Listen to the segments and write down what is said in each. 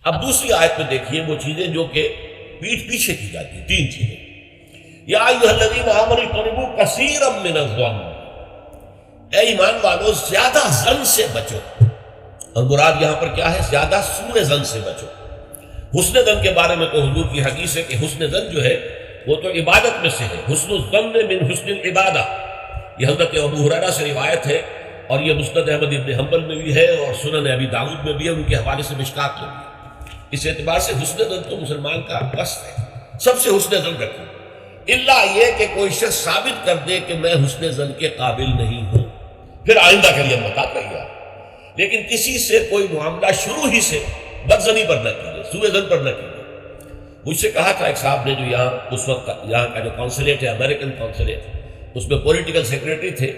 اب دوسری آیت میں دیکھیے وہ چیزیں جو کہ پیٹھ پیچھے کی جاتی ہیں، تین چیزیں. یا ایھا الذین آمنوا اجتنبوا کثیرا من الظن، اے ایمان والو زیادہ ظن سے بچو. اور مراد یہاں پر کیا ہے؟ زیادہ سوء ظن سے بچو. حسن ظن کے بارے میں تو حضور کی حدیث ہے کہ حسن ظن جو ہے وہ تو عبادت میں سے ہے. حسن الظن من حسن العبادہ، یہ حضرت ابو ہریرہ سے روایت ہے، اور یہ مسند احمد ابن حنبل میں بھی ہے اور سنن ابی داؤد میں بھی ہے، ان کے حوالے سے مشکات میں بھی ہے. اس اعتبار سے حسن ظن تو مسلمان کا وصف ہے، سب سے حسن ظن رکھو، الا یہ کہ کوئی شخص ثابت کر دے کہ میں حسن ظن کے قابل نہیں ہوں، پھر آئندہ کے لیے متا کہیے. لیکن کسی سے کوئی معاملہ شروع ہی سے بدظنی پر نہ کیجیے، سوء ظن پر نہ کیجیے. مجھ سے کہا تھا ایک صاحب نے جو یہاں اس وقت یہاں کا جو کونسلیٹ ہے، امریکن کونسلیٹ، اس میں پولیٹیکل سیکریٹری تھے،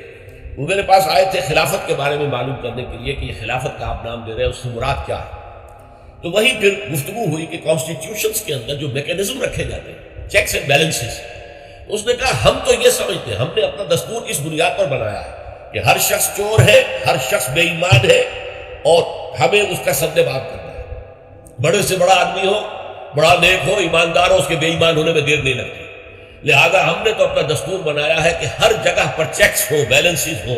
وہ میرے پاس آئے تھے خلافت کے بارے میں معلوم کرنے کے لیے کہ یہ خلافت کا آپ نام دے رہے ہیں، اس سے مراد کیا ہے. تو وہی پھر گفتگو ہوئی کہ کانسٹیٹیوشنز کے اندر جو میکینزم رکھے جاتے ہیں، چیکس اینڈ بیلنسز، اس نے کہا ہم تو یہ سمجھتے ہیں، ہم نے اپنا دستور اس بنیاد پر بنایا ہے کہ ہر شخص چور ہے، ہر شخص بے ایمان ہے، اور ہمیں اس کا سد باب کرنا ہے. بڑے سے بڑا آدمی ہو، بڑا نیک ہو، ایماندار ہو، اس کے بے ایمان ہونے میں دیر نہیں لگتی. لہذا ہم نے تو اپنا دستور بنایا ہے کہ ہر جگہ پر چیکس ہو، بیلنسز ہو،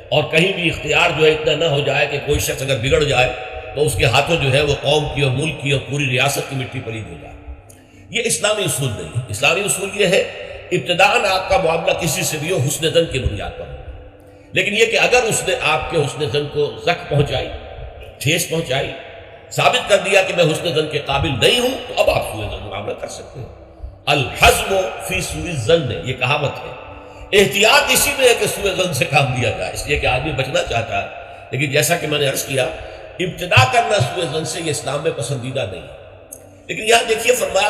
اور کہیں بھی اختیار جو ہے اتنا نہ ہو جائے کہ کوئی شخص اگر بگڑ جائے تو اس کے ہاتھوں جو ہے وہ قوم کی اور ملک کی اور پوری ریاست کی مٹی پلید ہو جائے. یہ اسلامی اصول نہیں ہے. اسلامی اصول یہ ہے ابتداءً آپ کا معاملہ کسی سے بھی ہو حسن ظن کی بنیاد پر ہو، لیکن یہ کہ اگر اس نے آپ کے حسن ظن کو زخم پہنچائی، ٹھیس پہنچائی، ثابت کر دیا کہ میں حسن ظن کے قابل نہیں ہوں، تو اب آپ سوء ظن معاملہ کر سکتے ہیں. الحزم فی سوء الظن، یہ کہاوت ہے. احتیاط اسی میں ہے کہ سوء ظن سے کام لیا جائے، اس لیے کہ آدمی بچنا چاہتا ہے، لیکن جیسا کہ میں نے عرض کیا ابتدا کرنا سوء ظن سے یہ اسلام میں پسندیدہ نہیں ہے. لیکن یہاں دیکھیے فرمایا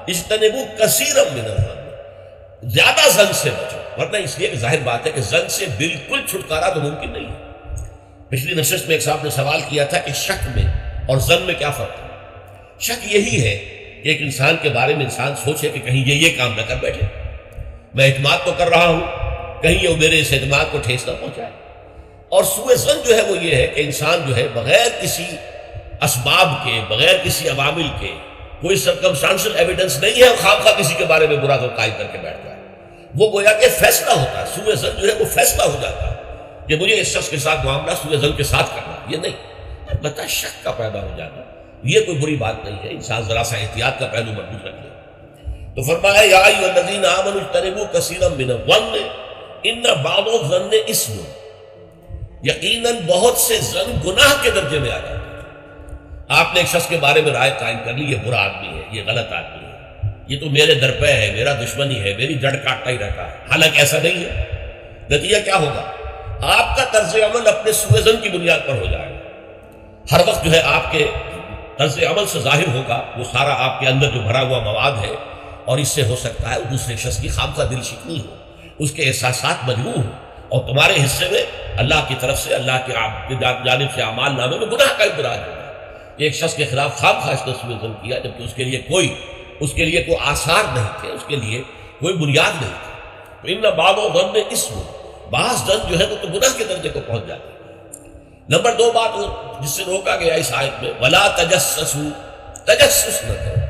اجتنبوا کثیرا من الظن، زیادہ ظن سے بچو. ورنہ اس لیے کہ ظاہر بات ہے کہ ظن سے بالکل چھٹکارا تو ممکن نہیں ہے. پچھلی نشست میں ایک صاحب نے سوال کیا تھا کہ شک میں اور ظن میں کیا فرق ہے. شک یہی ہے کہ ایک انسان کے بارے میں انسان سوچے کہ کہیں یہ کام نہ کر بیٹھے، میں اعتماد تو کر رہا ہوں، کہیں یہ میرے اس اعتماد کو ٹھیس نہ پہنچائے. اور سوء ظن جو ہے وہ یہ ہے کہ انسان جو ہے بغیر کسی اسباب کے، بغیر کسی عوامل کے، کوئی سرکمسٹانشل ایویڈنس نہیں ہے، خواہ خواہ کسی کے بارے میں برا قائم کر کے بیٹھ جائے. وہ گویا کہ فیصلہ ہوتا ہے. سوء ظن جو ہے وہ فیصلہ ہو جاتا ہے کہ مجھے اس شخص کے ساتھ معاملہ سوء ظن کے ساتھ کرنا، یہ نہیں. البتہ شک کا پیدا ہو جانا یہ کوئی بری بات نہیں ہے، انسان ذرا سا احتیاط کا پہلو مربوط رکھ لے. تو فرمایا یا ایھا الذین آمنوا اجتنبوا کثیرا من الظن ان بعض الظن اثم، یقیناً بہت سے ظن گناہ کے درجے میں آ جاتے ہیں. آپ نے ایک شخص کے بارے میں رائے قائم کر لی یہ برا آدمی ہے، یہ غلط آدمی ہے، یہ تو میرے درپے ہے، میرا دشمنی ہے، میری جڑ کاٹتا ہی رہتا ہے، حالانکہ ایسا نہیں ہے. نتیجہ کیا ہوگا؟ آپ کا طرز عمل اپنے سوء ظن کی بنیاد پر ہو جائے گا. ہر وقت جو ہے آپ کے طرز عمل سے ظاہر ہوگا وہ سارا آپ کے اندر جو بھرا ہوا مواد ہے، اور اس سے ہو سکتا ہے دوسرے شخص کی خامخواہ دل شکنی ہو، اس کے احساسات مجروح ہوں، اور تمہارے حصے میں اللہ کی طرف سے، اللہ کی جانب سے اعمال نامے میں گناہ کا اندراج ہوگا. ایک شخص کے خلاف خامخواہ اس نے سوء ظن کیا جبکہ اس کے لیے کوئی آثار نہیں تھے، اس کے لیے کوئی بنیاد نہیں تھی. تو ان بعض الظن اثم، بعض ظن جو ہے وہ تو گناہ کے درجے کو پہنچ جاتے ہیں. نمبر 2 بات جس سے روکا گیا اس آیت میں، ولا تجسسوا، تجسس نہ کرو.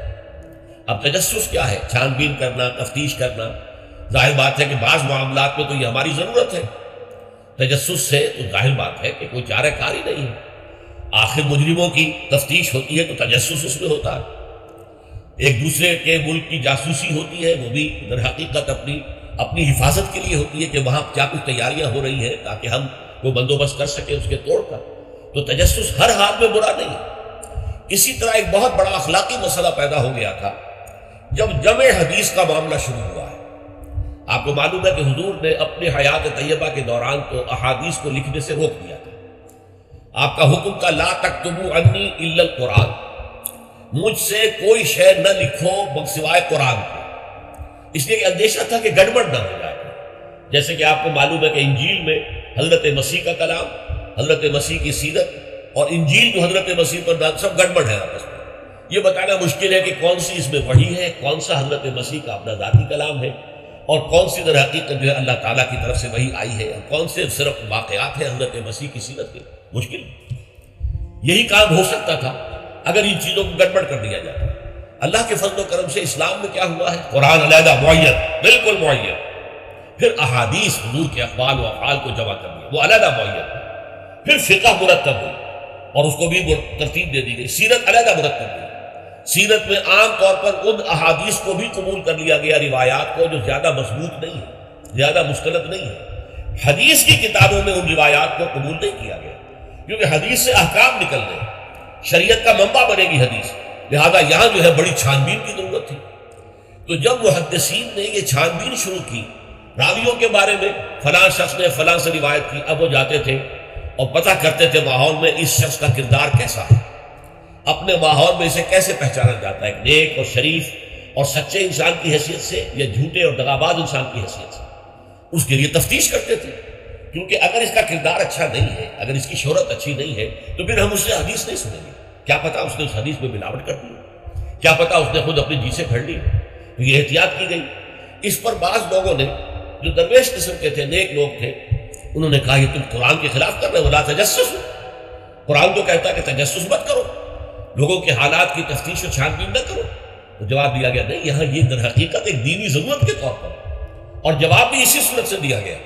اب تجسس کیا ہے؟ چھان بین کرنا، تفتیش کرنا. ظاہر بات ہے کہ بعض معاملات میں تو یہ ہماری ضرورت ہے. تجسس سے تو ظاہر بات ہے کہ کوئی چارہ کاری نہیں ہے. آخر مجرموں کی تفتیش ہوتی ہے تو تجسس اس میں ہوتا ہے. ایک دوسرے کے ملک کی جاسوسی ہوتی ہے، وہ بھی در حقیقت اپنی حفاظت کے لیے ہوتی ہے کہ وہاں کیا کچھ تیاریاں ہو رہی ہیں تاکہ ہم وہ بندوبست کر سکیں اس کے توڑ کر. تو تجسس ہر حال میں برا نہیں ہے. اسی طرح ایک بہت بڑا اخلاقی مسئلہ پیدا ہو گیا تھا جب جمع حدیث کا معاملہ شروع ہوا ہے. آپ کو معلوم ہے کہ حضور نے اپنے حیات طیبہ کے دوران تو احادیث کو لکھنے سے روک دیا تھا. آپ کا حکم تھا لا تکتبوا عنی الا القرآن، مجھ سے کوئی شے نہ لکھو سوائے قرآن کے. اس لیے کہ اندیشہ تھا کہ گڑبڑ نہ ہو جائے. جیسے کہ آپ کو معلوم ہے کہ انجیل میں حضرت مسیح کا کلام، حضرت مسیح کی سیرت اور انجیل جو حضرت مسیح پر سب گڑبڑ ہے آپس میں. یہ بتانا مشکل ہے کہ کون سی اس میں وحی ہے، کون سا حضرت مسیح کا اپنا ذاتی کلام ہے، اور کون سی در حقیقت جو ہے اللہ تعالیٰ کی طرف سے وحی آئی ہے، اور کون سے صرف واقعات ہیں حضرت مسیح کی سیرت کے. مشکل. یہی کام ہو سکتا تھا اگر ان چیزوں کو گڑبڑ کر دیا جاتا ہے۔ اللہ کے فضل و کرم سے اسلام میں کیا ہوا ہے؟ قرآن علیحدہ معین، بالکل معین، پھر احادیث حضور کے اقوال و افعال کو جمع کر دیا، وہ علیحدہ معین، پھر فقہ مرتب ہوئی اور اس کو بھی ترتیب دے دی گئی، سیرت علیحدہ مرتب ہوئی۔ سیرت میں عام طور پر ان احادیث کو بھی قبول کر لیا گیا، روایات کو، جو زیادہ مضبوط نہیں ہے، زیادہ مستند نہیں ہے۔ حدیث کی کتابوں میں ان روایات کو قبول نہیں کیا گیا، کیونکہ حدیث سے احکام نکل رہے ہیں، شریعت کا منبع بنے گی حدیث، لہذا یہاں جو ہے بڑی چھان بین کی ضرورت تھی۔ تو جب محدثین نے یہ چھان بین شروع کی راویوں کے بارے میں، فلاں شخص نے فلاں سے روایت کی، اب وہ جاتے تھے اور پتہ کرتے تھے ماحول میں اس شخص کا کردار کیسا ہے، اپنے ماحول میں اسے کیسے پہچانا جاتا ہے، ایک نیک اور شریف اور سچے انسان کی حیثیت سے یا جھوٹے اور دغاباز انسان کی حیثیت سے، اس کے لیے تفتیش کرتے تھے۔ کیونکہ اگر اس کا کردار اچھا نہیں ہے، اگر اس کی شہرت اچھی نہیں ہے، تو پھر ہم اس سے حدیث نہیں سنیں گے۔ کیا پتا اس نے اس حدیث میں ملاوٹ کر دی، کیا پتا اس نے خود اپنی جی سے پھڑ لی، تو یہ احتیاط کی گئی۔ اس پر بعض لوگوں نے جو درویش قسم کے تھے، نیک لوگ تھے، انہوں نے کہا یہ تم قرآن کے خلاف کر رہے ہو، لا تجسس، قرآن تو کہتا ہے کہ تجسس مت کرو، لوگوں کے حالات کی تفتیش و چھان بین نہ کرو۔ تو جواب دیا گیا نہیں، یہاں یہ در حقیقت ایک دینی ضرورت کے طور پر، اور جواب بھی اسی صورت سے دیا گیا،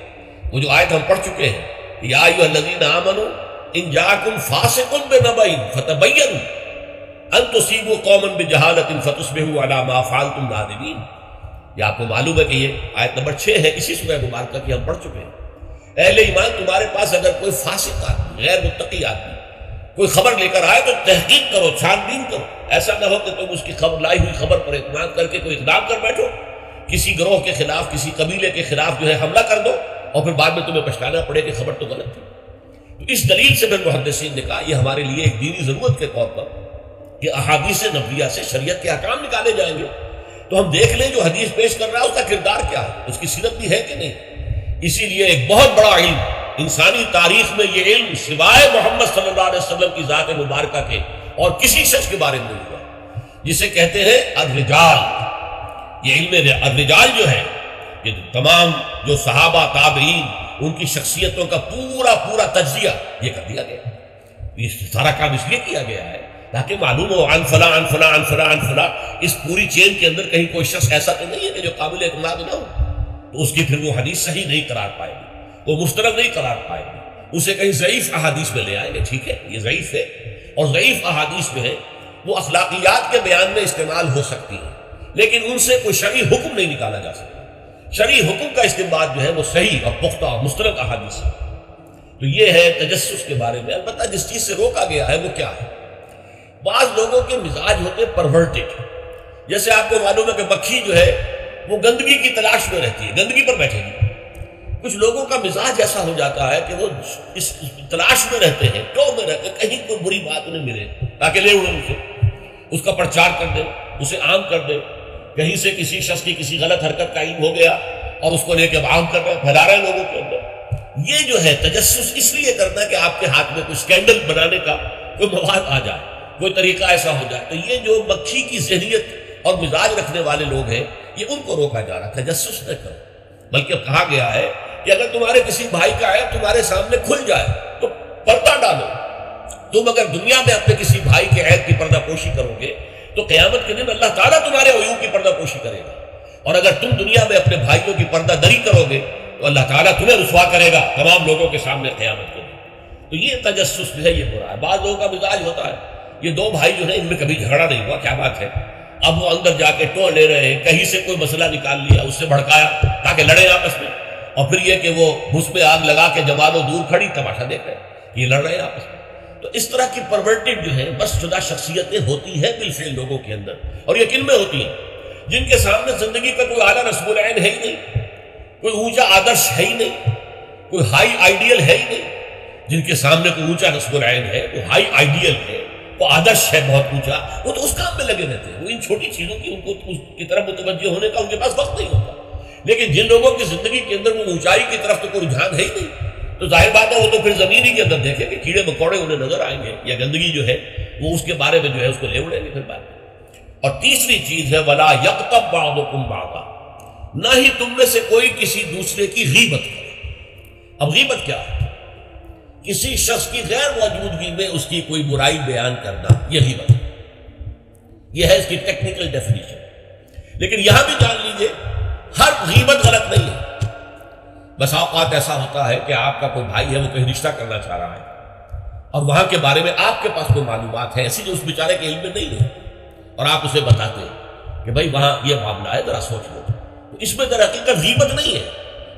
وہ جو آیت ہم پڑھ چکے ہیں، یا ایھا الذین آمنوا ان جاءکم فاسق بنبأ فتبینوا ان تصیبوا قوما بجہالۃ فتصبحوا علی ما فعلتم نادمین۔ یہ آپ کو معلوم ہے کہ یہ آیت نمبر 6 ہے اسی سورہ مبارکہ کی، ہم پڑھ چکے ہیں۔ اہل ایمان، تمہارے پاس اگر کوئی فاسق آدمی، غیر متقی آدمی کوئی خبر لے کر آئے تو تحقیق کرو، چھان بین کرو، ایسا نہ ہو کہ تم اس کی خبر، لائی ہوئی خبر پر اعتماد کر کے کوئی اقدام کر بیٹھو، کسی گروہ کے خلاف، کسی قبیلے کے خلاف جو ہے حملہ کر دو، اور پھر بعد میں تمہیں پچھتانا پڑے کہ خبر تو غلط تھی۔ تو اس دلیل سے پھر محدثین نے کہا یہ ہمارے لیے ایک دینی ضرورت کے طور پر کہ احادیث نبویہ سے شریعت کے احکام نکالے جائیں گے، تو ہم دیکھ لیں جو حدیث پیش کر رہا ہے اس کا کردار کیا ہے، اس کی سیرت بھی ہے کہ نہیں۔ اسی لیے ایک بہت بڑا علم انسانی تاریخ میں، یہ علم سوائے محمد صلی اللہ علیہ وسلم کی ذات مبارکہ کے اور کسی شخص کے بارے میں نہیں ہوا، جسے کہتے ہیں الرجال۔ یہ علم الرجال جو ہے، یہ تمام جو صحابہ تابعین، ان کی شخصیتوں کا پورا تجزیہ یہ کر دیا گیا۔ یہ سارا کام اس لیے کیا گیا ہے تاکہ معلوم ہو عن فلاں عن فلاں عن فلاں عن فلاں، اس پوری چین کے اندر کہیں کوئی شخص ایسا تو نہیں ہے کہ جو قابل اعتماد نہ ہو، تو اس کی پھر وہ حدیث صحیح نہیں قرار پائے گی، وہ مستند نہیں قرار پائے گی، اسے کہیں ضعیف احادیث میں لے آئیں گے۔ ٹھیک ہے، یہ ضعیف ہے، اور ضعیف احادیث جو ہے وہ اخلاقیات کے بیان میں استعمال ہو سکتی ہیں، لیکن ان سے کوئی شرعی حکم نہیں نکالا جا سکتا۔ شرعی حکم کا استعمال جو ہے وہ صحیح اور پختہ اور مستند احادیث ہے۔ تو یہ ہے تجسس کے بارے میں۔ البتہ جس چیز سے روکا گیا ہے وہ کیا ہے؟ بعض لوگوں کے مزاج ہوتے پرورٹڈ، جیسے آپ کو معلوم ہے کہ مکھی جو ہے وہ گندگی کی تلاش میں رہتی ہے، گندگی پر بیٹھے گی۔ کچھ لوگوں کا مزاج ایسا ہو جاتا ہے کہ وہ اس تلاش میں رہتے ہیں، ٹو میں رہتے ہیں، کہیں کوئی بری بات انہیں ملے تاکہ لے اڑیں اسے، اس کا پرچار کر دیں، اسے عام کر دیں۔ کہیں سے کسی شخص کی کسی غلط حرکت کا علم ہو گیا اور اس کو لے کے عام کر رہے ہیں، پھیلا رہے ہیں لوگوں کے اندر۔ یہ جو ہے تجسس اس لیے کرنا کہ آپ کے ہاتھ میں کوئی سکینڈل بنانے کا کوئی مواد آ جائے، کوئی طریقہ ایسا ہو جائے۔ تو یہ جو مکھی کی ذہنیت اور مزاج رکھنے والے لوگ ہیں، یہ ان کو روکا جا رہا، تجسس نہ کرو۔ بلکہ کہا گیا ہے کہ اگر تمہارے کسی بھائی کا عیب تمہارے سامنے کھل جائے تو پردہ ڈالو۔ تم اگر دنیا میں اپنے کسی بھائی کے عیب کی پردہ پوشی کرو گے تو قیامت کے دن اللہ تعالیٰ تمہارے عیوب کی پردہ پوشی کرے گا، اور اگر تم دنیا میں اپنے بھائیوں کی پردہ دری کرو گے تو اللہ تعالیٰ تمہیں رسوا کرے گا تمام لوگوں کے سامنے قیامت کے دن۔ تو یہ تجسس جو ہے یہ برا ہے۔ بعض لوگوں کا مزاج ہوتا ہے، یہ دو بھائی جو ہیں ان میں کبھی جھگڑا نہیں ہوا، کیا بات ہے، اب وہ اندر جا کے ٹو لے رہے ہیں، کہیں سے کوئی مسئلہ نکال لیا، اس سے بھڑکایا تاکہ لڑے آپس میں، اور پھر یہ کہ وہ اس میں آگ لگا کے جمال و دور کھڑی تماشا دیکھ رہے ہیں، یہ لڑ رہے ہیں آپس میں۔ تو اس طرح کی پرورٹڈ جو ہے بس شدہ شخصیتیں ہوتی ہیں بالفعل لوگوں کے اندر، اور یہ کن میں ہوتی ہیں؟ جن کے سامنے زندگی کا کوئی اعلیٰ رسم العین ہے ہی نہیں، کوئی اونچا آدرش ہے ہی نہیں، کوئی ہائی آئیڈیل ہے ہی نہیں۔ جن کے سامنے کوئی اونچا رسم العین ہے، وہ ہائی آئیڈیل ہے، وہ آدرش ہے بہت اونچا، وہ تو اس کام میں لگے رہتے ہیں، وہ ان چھوٹی چیزوں کی ان کو اس کی طرف متوجہ ہونے کا ان کے پاس وقت نہیں ہوتا۔ لیکن جن لوگوں کی زندگی کے اندر وہ اونچائی کی طرف تو کوئی رجحان ہے ہی نہیں، تو ظاہر بات ہے وہ تو پھر زمین ہی کے اندر دیکھیں گے، کیڑے مکوڑے انہیں نظر آئیں گے، یا گندگی جو ہے وہ اس کے بارے میں جو ہے اس کو لے اڑیں گے پھر بعد میں۔ اور تیسری چیز ہے وَلَا يَغْتَبْ بَعْضُكُمْ بَعْضًا، نہ ہی تم میں سے کوئی کسی دوسرے کی غیبت کرے۔ اب غیبت کیا ہے؟ کسی شخص کی غیر موجودگی میں اس کی کوئی برائی بیان کرنا، یہ غیبت ہے۔ یہ ہے اس کی ٹیکنیکل ڈیفینیشن۔ لیکن یہاں بھی جان لیجئے ہر غیبت غلط نہیں ہے۔ بس اوقات ایسا ہوتا ہے کہ آپ کا کوئی بھائی ہے، وہ کہیں رشتہ کرنا چاہ رہا ہے اور وہاں کے بارے میں آپ کے پاس کوئی معلومات ہے ایسی جو اس بیچارے کے علم میں نہیں ہے، اور آپ اسے بتاتے ہیں کہ بھائی وہاں یہ معاملہ ہے، ذرا سوچ لو، تو اس میں در حقیقت غیبت نہیں ہے،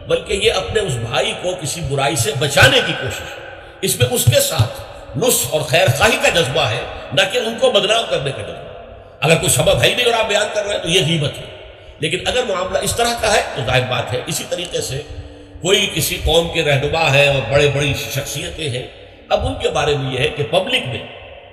بلکہ یہ اپنے اس بھائی کو کسی برائی سے بچانے کی کوشش ہے۔ اس میں اس کے ساتھ نصح اور خیر خواہی کا جذبہ ہے، نہ کہ ان کو بدنام کرنے کا جذبہ۔ اگر کوئی سبب ہے ہی نہیں اور آپ بیان کر رہے ہیں تو یہ غیبت ہے۔ لیکن اگر معاملہ اس طرح کا ہے تو ظاہر بات ہے، اسی طریقے سے کوئی کسی قوم کے رہنما ہے اور بڑی شخصیتیں ہیں، اب ان کے بارے میں یہ ہے کہ پبلک میں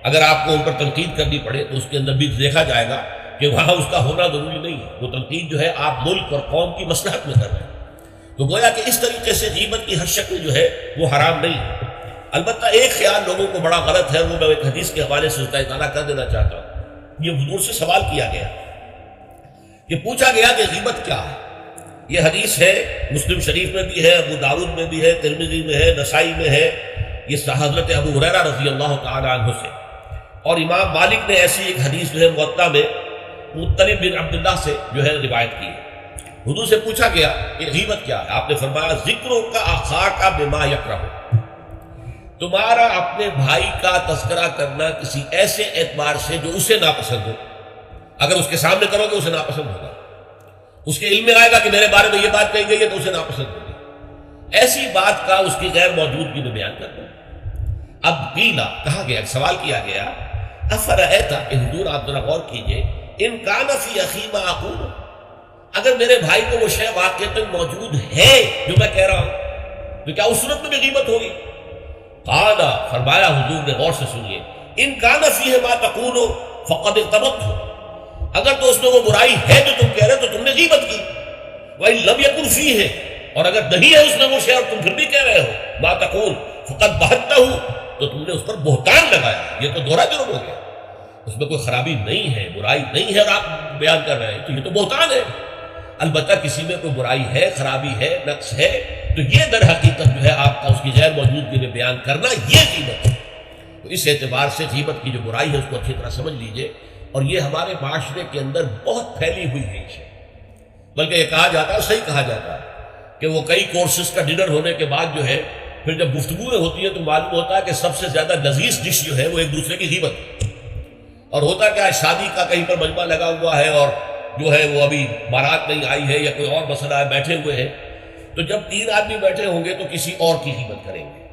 اگر آپ کو ان پر تنقید کرنی پڑے تو اس کے اندر بھی دیکھا جائے گا کہ وہاں اس کا ہونا ضروری نہیں ہے، وہ تنقید جو ہے آپ ملک اور قوم کی مصلحت میں کر رہے ہیں۔ تو گویا کہ اس طریقے سے غیبت کی ہر شکل جو ہے وہ حرام نہیں ہے۔ البتہ ایک خیال لوگوں کو بڑا غلط ہے، وہ میں ایک حدیث کے حوالے سے اطلاع کر دینا چاہتا ہوں۔ یہ حضور سے سوال کیا گیا، یہ پوچھا گیا کہ غیبت کیا ہے۔ یہ حدیث ہے، مسلم شریف میں بھی ہے، ابو داؤد میں بھی ہے، ترمذی میں ہے، نسائی میں ہے، یہ حضرت ابو ہریرہ رضی اللہ تعالی عنہ سے۔ اور امام مالک نے ایسی ایک حدیث جو ہے موطا میں مطلب بن عبداللہ سے جو ہے روایت کی ہے۔ حضور سے پوچھا گیا کہ غیبت کیا ہے، آپ نے فرمایا ذکروں کا اخاک بما یکرہ، تمہارا اپنے بھائی کا تذکرہ کرنا کسی ایسے اعتبار سے جو اسے ناپسند ہو۔ اگر اس کے سامنے کرو گے اسے ناپسند ہوگا، اس کے علم میں آئے گا کہ میرے بارے میں یہ بات کہی گئی ہے تو اسے ناپسند ہوگی، ایسی بات کا اس کی غیر موجودگی میں بیان کرنا۔ اب قیلا کہا گیا، سوال کیا گیا، افرأیت کہ حضور آپ ذرا غور کیجئے، ان کان فی اخی ما اقول، اگر میرے بھائی کو وہ شے واقعتاً موجود ہے جو میں کہہ رہا ہوں تو کیا اس صورت میں بھی غیبت ہوگی؟ قال فرمایا حضور نے، غور سے سنیے، ان کان فیہ ما تقول فقد اغتبت، اگر تو اس میں وہ برائی ہے جو تم کہہ رہے تو تم نے غیبت کی، وَإِن لَمْ يَكُنْ فِيهِ، اور اگر نہیں ہے اس میں وہ شے اور تم پھر بھی کہہ رہے ہو ما تقول فقد بہتہ، تو تم نے اس پر بہتان لگایا، یہ تو دوہرا جرم ہو گیا، اس میں کوئی خرابی نہیں ہے، برائی نہیں ہے اور آپ بیان کر رہے ہیں تو یہ تو بہتان ہے۔ البتہ کسی میں کوئی برائی ہے، خرابی ہے، نقص ہے، تو یہ در حقیقت جو ہے آپ کا اس کی غیر موجودگی میں بیان کرنا یہ غیبت ہے۔ تو اس اعتبار سے غیبت کی جو برائی ہے اس کو اچھی طرح سمجھ لیجئے، اور یہ ہمارے معاشرے کے اندر بہت پھیلی ہوئی ہے یہ، بلکہ یہ کہا جاتا ہے، صحیح کہا جاتا ہے کہ وہ کئی کورسز کا ڈنر ہونے کے بعد جو ہے پھر جب گفتگویں ہوتی ہیں تو معلوم ہوتا ہے کہ سب سے زیادہ لذیذ ڈش جو ہے وہ ایک دوسرے کی غیبت ہے۔ اور ہوتا کیا ہے، شادی کا کہیں پر مجمع لگا ہوا ہے اور جو ہے وہ ابھی بارات نہیں آئی ہے یا کوئی اور مسئلہ ہے، بیٹھے ہوئے ہیں، تو جب 3 آدمی بیٹھے ہوں گے تو کسی اور کی غیبت کریں گے،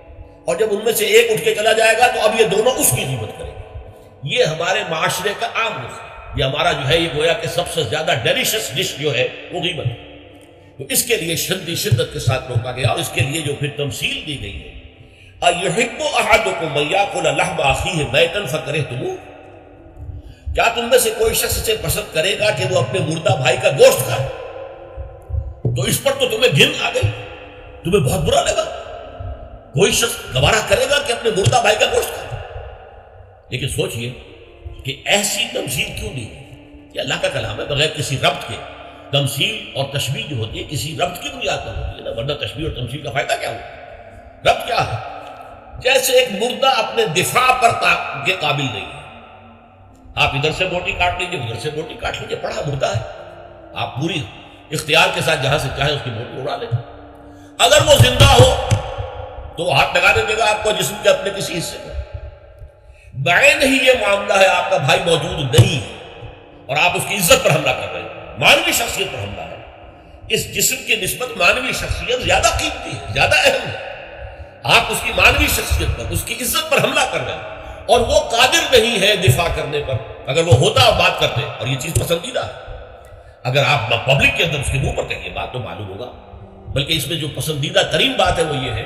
اور جب ان میں سے ایک اٹھ کے چلا جائے گا تو اب یہ دونوں اس کی غیبت کریں گے۔ یہ ہمارے معاشرے کا عام نسخہ ہے، یہ ہمارا جو ہے یہ گویا کہ سب سے زیادہ ڈیلیشس ڈش جو ہے وہ غیبت ہے۔ تو اس کے لیے شدت کے ساتھ روکا گیا، اور اس کے لیے جو پھر تمثیل دی گئی ہے، اَيُحِبُّ أَحَدُكُمْ أَن يَأْكُلَ لَحْمَ أَخِيهِ مَيْتًا فَكَرِهْتُمُوهُ، کیا تم میں سے کوئی شخص اسے پسند کرے گا کہ وہ اپنے مردہ بھائی کا گوشت کھائے، تو اس پر تو تمہیں گھن آ گئی، تمہیں بہت برا لگا، کوئی شخص گوارا کرے گا کہ اپنے مردہ بھائی کا گوشت کھائے۔ لیکن سوچئے کہ ایسی تمثیل کیوں دی گئی؟ یہ اللہ کا کلام ہے، بغیر کسی ربط کے تمثیل اور تشبیہ جو ہوتی ہے کسی ربط کی بنیاد پر ہوتی ہے نا، ورنہ تشبیہ اور تمثیل کا فائدہ کیا ہوتا ہے؟ ربط کیا ہے؟ جیسے ایک مردہ اپنے دفاع پر کے قابل نہیں ہے، آپ ادھر سے بوٹی کاٹ لیجیے، ادھر سے بوٹی کاٹ لیجیے، پڑا مردہ ہے، آپ پوری اختیار کے ساتھ جہاں سے چاہیں اس کی بوٹی اڑا لیں۔ اگر وہ زندہ ہو تو وہ ہاتھ لگانے دے گا آپ کو جسم کے اپنے کسی حصے کو۔ بعین ہی یہ معاملہ ہے، آپ کا بھائی موجود نہیں ہے اور آپ اس کی عزت پر حملہ کر رہے ہیں، مانوی شخصیت پر حملہ ہے۔ اس جسم کی نسبت مانوی شخصیت زیادہ قیمتی ہے، زیادہ اہم ہے، آپ اس کی مانوی شخصیت پر، اس کی عزت پر حملہ کر رہے ہیں، اور وہ قادر نہیں ہے دفاع کرنے پر۔ اگر وہ ہوتا اور بات کرتے، اور یہ چیز پسندیدہ ہے، اگر آپ پبلک کے اندر اس کے منہ پر کہیں بات تو معلوم ہوگا، بلکہ اس میں جو پسندیدہ ترین بات ہے وہ یہ ہے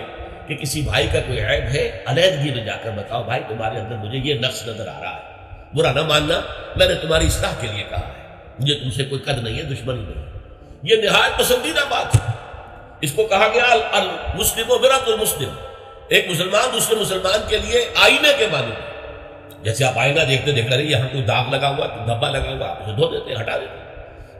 کہ کسی بھائی کا کوئی عیب ہے، علیحدگی میں جا کر بتاؤ، بھائی تمہارے اندر مجھے یہ نقص نظر آ رہا ہے، برا نہ ماننا، میں نے تمہاری اصلاح کے لیے کہا ہے، مجھے تم سے کوئی قد نہیں ہے، دشمنی نہیں ہے۔ یہ نہایت پسندیدہ بات ہے، اس کو کہا گیا المسلم و مرآۃ المسلم، ایک مسلمان دوسرے مسلمان کے لیے آئینے کے مانند ہے۔ جیسے آپ آئینہ دیکھتے رہے، یہاں کوئی داغ لگا ہوا، دھبا لگا ہوا، آپ اسے دھو دیتے، ہٹا دیتے،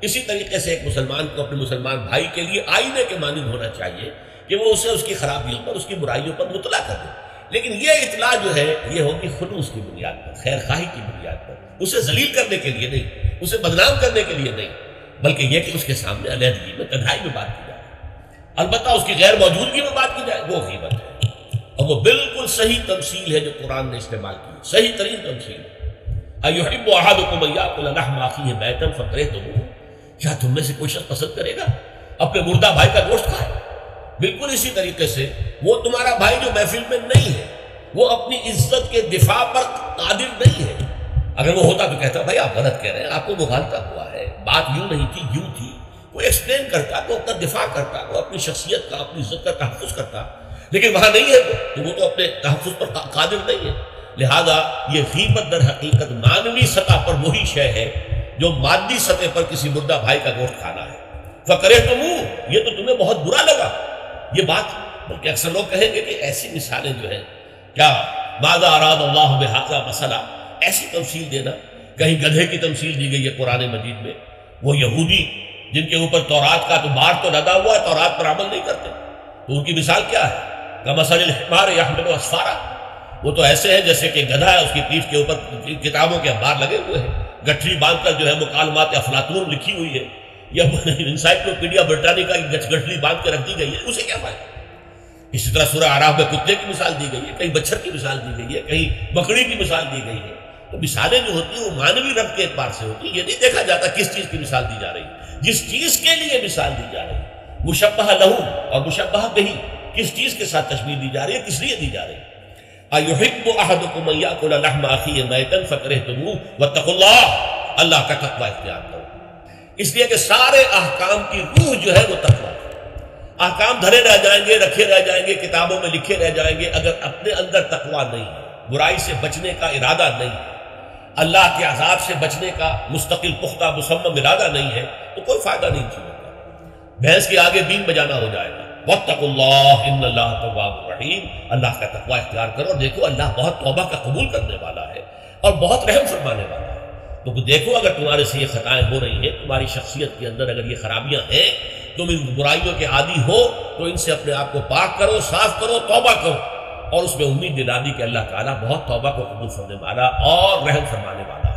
اسی طریقے سے ایک مسلمان کو اپنے مسلمان بھائی کے لیے آئینے کے مانند ہونا چاہیے کہ وہ اسے اس کی خرابیوں پر، اس کی برائیوں پر مطلع کر دے۔ لیکن یہ اطلاع جو ہے یہ ہوگی خلوص کی بنیاد پر، خیر خواہی کی بنیاد پر، اسے ذلیل کرنے کے لیے نہیں، اسے بدنام کرنے کے لیے نہیں، بلکہ یہ کہ اس کے سامنے علیحدگی میں تنہائی میں بات کی جائے، البتہ اس کی غیر موجودگی میں بات کی جائے وہ غیبت ہے، اور وہ بالکل صحیح تمثیل ہے جو قرآن نے استعمال کی، صحیح ترین تمثیل۔ ایحب احدکم ان یاکل لحم اخیہ میتا فکرہتموہ، کیا تم میں سے کوئی شخص پسند کرے گا اپنے مردہ بھائی کا گوشت کھائے؟ بالکل اسی طریقے سے وہ تمہارا بھائی جو محفل میں نہیں ہے، وہ اپنی عزت کے دفاع پر قادر نہیں ہے، اگر وہ ہوتا تو کہتا بھائی آپ غلط کہہ رہے ہیں، آپ کو مغالطہ ہوا ہے، بات یوں نہیں تھی یوں تھی، وہ ایکسپلین کرتا، وہ اپنا دفاع کرتا، وہ اپنی شخصیت کا، اپنی عزت کا تحفظ کرتا، لیکن وہاں نہیں ہے تو وہ تو اپنے تحفظ پر قادر نہیں ہے۔ لہذا یہ غیبت در حقیقت معنوی سطح پر وہی شے ہے جو مادی سطح پر کسی مردہ بھائی کا گوشت کھانا ہے۔ فکرہتموہ، یہ تو تمہیں بہت برا لگا یہ بات، بلکہ اکثر لوگ کہیں گے کہ ایسی مثالیں جو ہیں، کیا ماذا اراد اللہ بہذا مسئلہ، ایسی تمثیل دینا، کہیں گدھے کی تمثیل دی گئی ہے قرآن مجید میں، وہ یہودی جن کے اوپر تورات کا تو بار تو لدا ہوا ہے، تورات پر عمل نہیں کرتے، تو ان کی مثال کیا ہے؟ کمثل الحمار یحمل اسفارا، وہ تو ایسے ہیں جیسے کہ گدھا ہے، اس کی پیٹھ کے اوپر کتابوں کے اخبار لگے ہوئے ہیں، گٹھری باندھ کر جو ہے مکالمات افلاطون لکھی ہوئی ہے، یا انسائکلوپیڈیا برٹانیکا کی گٹھری باندھ کے رکھ دی گئی ہے، اسے کیا فائدہ؟ اسی طرح سورہ اعراف میں کتے کی مثال دی گئی ہے، کہیں بچھڑ کی مثال دی گئی ہے، کہیں بکری کی مثال دی گئی ہے، تو مثالیں جو ہوتی ہیں وہ معنوی رب کے اعتبار سے ہوتی ہیں، یہ نہیں دیکھا جاتا کس چیز کی مثال دی جا رہی ہے، جس چیز کے لیے مثال دی جا رہی ہے، مشبہ لہو اور مشبہ بہی، کس چیز کے ساتھ تشبیہ دی جا رہی ہے، کس لیے دی جا رہی ہے۔ ایحب احدکم ان یاکل لحم اخیہ میتا فکرہتموہ واتقوا اللہ، اللہ کا تقوی اختیار کرو، اس لیے کہ سارے احکام کی روح جو ہے وہ تقوی ہے۔ احکام دھرے رہ جائیں گے، رکھے رہ جائیں گے، کتابوں میں لکھے رہ جائیں گے، اگر اپنے اندر تقوی نہیں ہے، برائی سے بچنے کا ارادہ نہیں ہے، اللہ کے عذاب سے بچنے کا مستقل پختہ مصمم ارادہ نہیں ہے، تو کوئی فائدہ نہیں چیزوں کا، بھینس کے آگے بین بجانا ہو جائے گا۔ واتقوا اللہ ان اللہ تواب رحیم، اللہ کا تقوی اختیار کرو، اور دیکھو اللہ بہت توبہ کا قبول کرنے والا ہے اور بہت رحم فرمانے والا ہے۔ تو دیکھو اگر تمہارے سے یہ خطائیں ہو رہی ہیں، تمہاری شخصیت کے اندر اگر یہ خرابیاں ہیں، تم ان برائیوں کے عادی ہو، تو ان سے اپنے آپ کو پاک کرو، صاف کرو، توبہ کرو، اور اس میں امید دلا دی کہ اللہ تعالیٰ بہت توبہ کو قبول فرمانے والا اور رحم فرمانے والا ہے۔